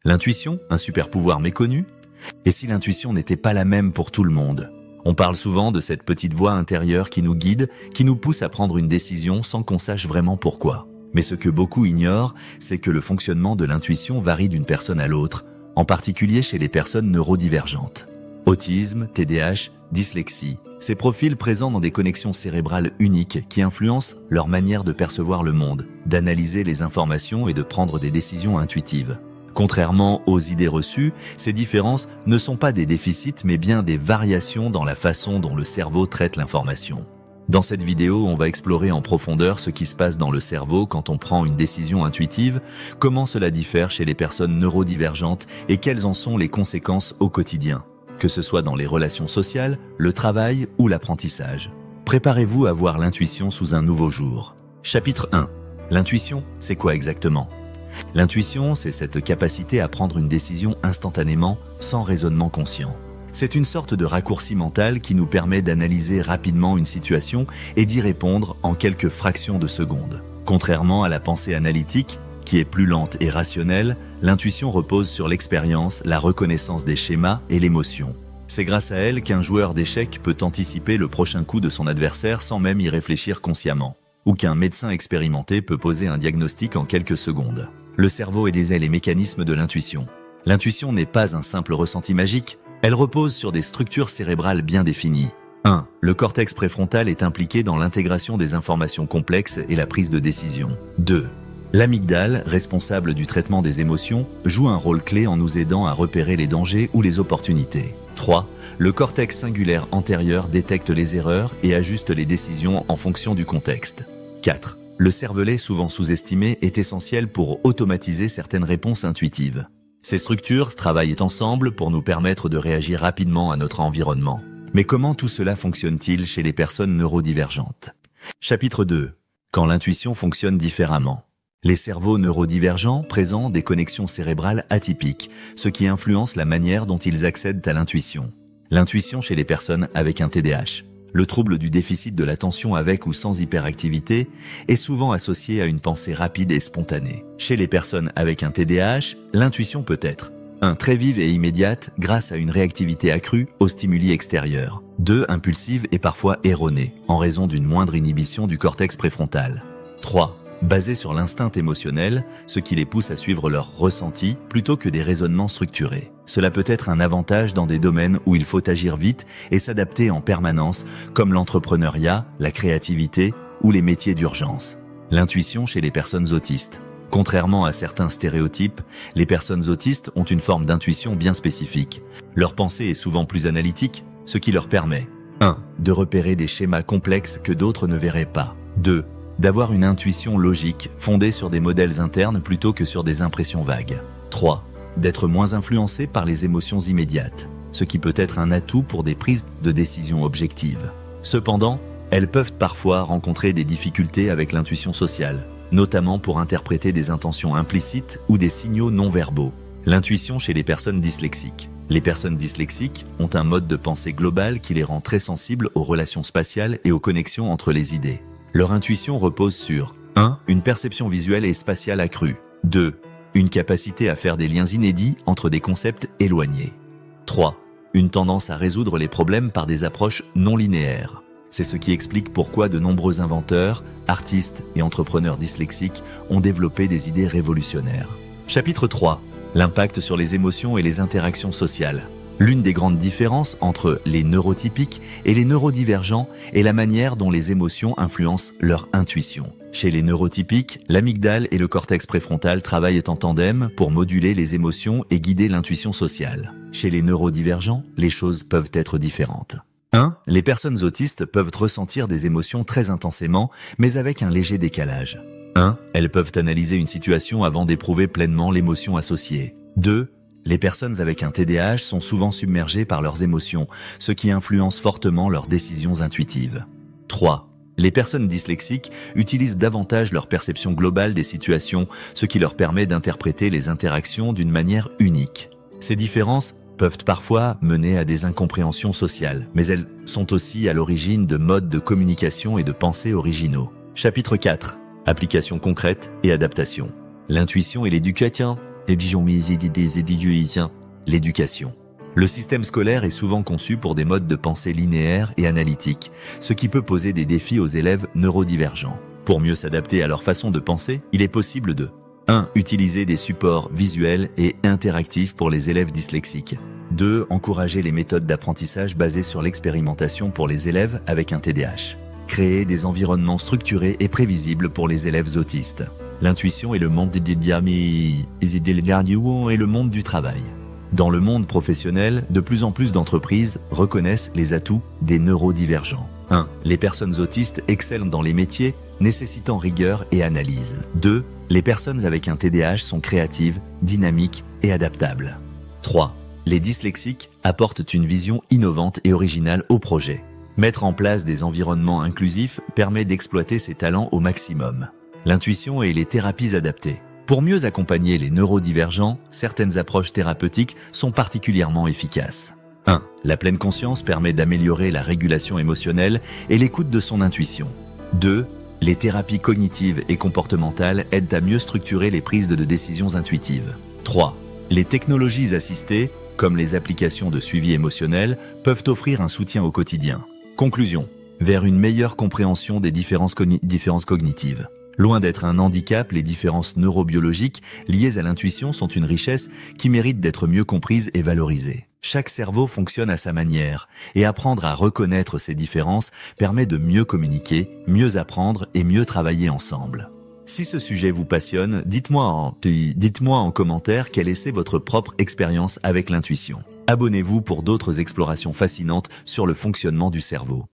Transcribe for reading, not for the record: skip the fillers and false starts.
L'intuition, un super pouvoir méconnu? Et si l'intuition n'était pas la même pour tout le monde? On parle souvent de cette petite voix intérieure qui nous guide, qui nous pousse à prendre une décision sans qu'on sache vraiment pourquoi. Mais ce que beaucoup ignorent, c'est que le fonctionnement de l'intuition varie d'une personne à l'autre, en particulier chez les personnes neurodivergentes. Autisme, TDAH, dyslexie, ces profils présents dans des connexions cérébrales uniques qui influencent leur manière de percevoir le monde, d'analyser les informations et de prendre des décisions intuitives. Contrairement aux idées reçues, ces différences ne sont pas des déficits mais bien des variations dans la façon dont le cerveau traite l'information. Dans cette vidéo, on va explorer en profondeur ce qui se passe dans le cerveau quand on prend une décision intuitive, comment cela diffère chez les personnes neurodivergentes et quelles en sont les conséquences au quotidien, que ce soit dans les relations sociales, le travail ou l'apprentissage. Préparez-vous à voir l'intuition sous un nouveau jour. Chapitre 1. L'intuition, c'est quoi exactement ? L'intuition, c'est cette capacité à prendre une décision instantanément, sans raisonnement conscient. C'est une sorte de raccourci mental qui nous permet d'analyser rapidement une situation et d'y répondre en quelques fractions de secondes. Contrairement à la pensée analytique, qui est plus lente et rationnelle, l'intuition repose sur l'expérience, la reconnaissance des schémas et l'émotion. C'est grâce à elle qu'un joueur d'échecs peut anticiper le prochain coup de son adversaire sans même y réfléchir consciemment, ou qu'un médecin expérimenté peut poser un diagnostic en quelques secondes. Le cerveau est les mécanismes de l'intuition. L'intuition n'est pas un simple ressenti magique, elle repose sur des structures cérébrales bien définies. 1. Le cortex préfrontal est impliqué dans l'intégration des informations complexes et la prise de décision. 2. L'amygdale, responsable du traitement des émotions, joue un rôle clé en nous aidant à repérer les dangers ou les opportunités. 3. Le cortex singulaire antérieur détecte les erreurs et ajuste les décisions en fonction du contexte. 4. Le cervelet, souvent sous-estimé, est essentiel pour automatiser certaines réponses intuitives. Ces structures travaillent ensemble pour nous permettre de réagir rapidement à notre environnement. Mais comment tout cela fonctionne-t-il chez les personnes neurodivergentes? Chapitre 2. Quand l'intuition fonctionne différemment. Les cerveaux neurodivergents présentent des connexions cérébrales atypiques, ce qui influence la manière dont ils accèdent à l'intuition. L'intuition chez les personnes avec un TDAH. Le trouble du déficit de l'attention avec ou sans hyperactivité est souvent associé à une pensée rapide et spontanée. Chez les personnes avec un TDAH, l'intuition peut être 1. Très vive et immédiate grâce à une réactivité accrue aux stimuli extérieurs. 2. Impulsive et parfois erronée en raison d'une moindre inhibition du cortex préfrontal. 3. Basée sur l'instinct émotionnel, ce qui les pousse à suivre leurs ressentis plutôt que des raisonnements structurés. Cela peut être un avantage dans des domaines où il faut agir vite et s'adapter en permanence, comme l'entrepreneuriat, la créativité ou les métiers d'urgence. L'intuition chez les personnes autistes. Contrairement à certains stéréotypes, les personnes autistes ont une forme d'intuition bien spécifique. Leur pensée est souvent plus analytique, ce qui leur permet 1. De repérer des schémas complexes que d'autres ne verraient pas. 2. D'avoir une intuition logique, fondée sur des modèles internes plutôt que sur des impressions vagues. 3. D'être moins influencé par les émotions immédiates, ce qui peut être un atout pour des prises de décision objectives. Cependant, elles peuvent parfois rencontrer des difficultés avec l'intuition sociale, notamment pour interpréter des intentions implicites ou des signaux non-verbaux. L'intuition chez les personnes dyslexiques. Les personnes dyslexiques ont un mode de pensée global qui les rend très sensibles aux relations spatiales et aux connexions entre les idées. Leur intuition repose sur 1. Une perception visuelle et spatiale accrue. 2. Une capacité à faire des liens inédits entre des concepts éloignés. 3. Une tendance à résoudre les problèmes par des approches non linéaires. C'est ce qui explique pourquoi de nombreux inventeurs, artistes et entrepreneurs dyslexiques ont développé des idées révolutionnaires. Chapitre 3. L'impact sur les émotions et les interactions sociales. L'une des grandes différences entre les neurotypiques et les neurodivergents est la manière dont les émotions influencent leur intuition. Chez les neurotypiques, l'amygdale et le cortex préfrontal travaillent en tandem pour moduler les émotions et guider l'intuition sociale. Chez les neurodivergents, les choses peuvent être différentes. 1. Les personnes autistes peuvent ressentir des émotions très intensément, mais avec un léger décalage. 1. Elles peuvent analyser une situation avant d'éprouver pleinement l'émotion associée. 2. Les personnes avec un TDAH sont souvent submergées par leurs émotions, ce qui influence fortement leurs décisions intuitives. 3. Les personnes dyslexiques utilisent davantage leur perception globale des situations, ce qui leur permet d'interpréter les interactions d'une manière unique. Ces différences peuvent parfois mener à des incompréhensions sociales, mais elles sont aussi à l'origine de modes de communication et de pensée originaux. Chapitre 4. Applications concrètes et adaptation. L'intuition et l'éducation. L'éducation. Le système scolaire est souvent conçu pour des modes de pensée linéaires et analytiques, ce qui peut poser des défis aux élèves neurodivergents. Pour mieux s'adapter à leur façon de penser, il est possible de 1. Utiliser des supports visuels et interactifs pour les élèves dyslexiques. 2. Encourager les méthodes d'apprentissage basées sur l'expérimentation pour les élèves avec un TDAH. Créer des environnements structurés et prévisibles pour les élèves autistes. L'intuition est le monde et le monde du travail. Dans le monde professionnel, de plus en plus d'entreprises reconnaissent les atouts des neurodivergents. 1. Les personnes autistes excellent dans les métiers nécessitant rigueur et analyse. 2. Les personnes avec un TDAH sont créatives, dynamiques et adaptables. 3. Les dyslexiques apportent une vision innovante et originale au projet. Mettre en place des environnements inclusifs permet d'exploiter ces talents au maximum. L'intuition et les thérapies adaptées. Pour mieux accompagner les neurodivergents, certaines approches thérapeutiques sont particulièrement efficaces. 1. La pleine conscience permet d'améliorer la régulation émotionnelle et l'écoute de son intuition. 2. Les thérapies cognitives et comportementales aident à mieux structurer les prises de décisions intuitives. 3. Les technologies assistées, comme les applications de suivi émotionnel, peuvent offrir un soutien au quotidien. Conclusion. Vers une meilleure compréhension des différences cognitives. Loin d'être un handicap, les différences neurobiologiques liées à l'intuition sont une richesse qui mérite d'être mieux comprise et valorisée. Chaque cerveau fonctionne à sa manière, et apprendre à reconnaître ces différences permet de mieux communiquer, mieux apprendre et mieux travailler ensemble. Si ce sujet vous passionne, dites-moi en commentaire quelle est votre propre expérience avec l'intuition. Abonnez-vous pour d'autres explorations fascinantes sur le fonctionnement du cerveau.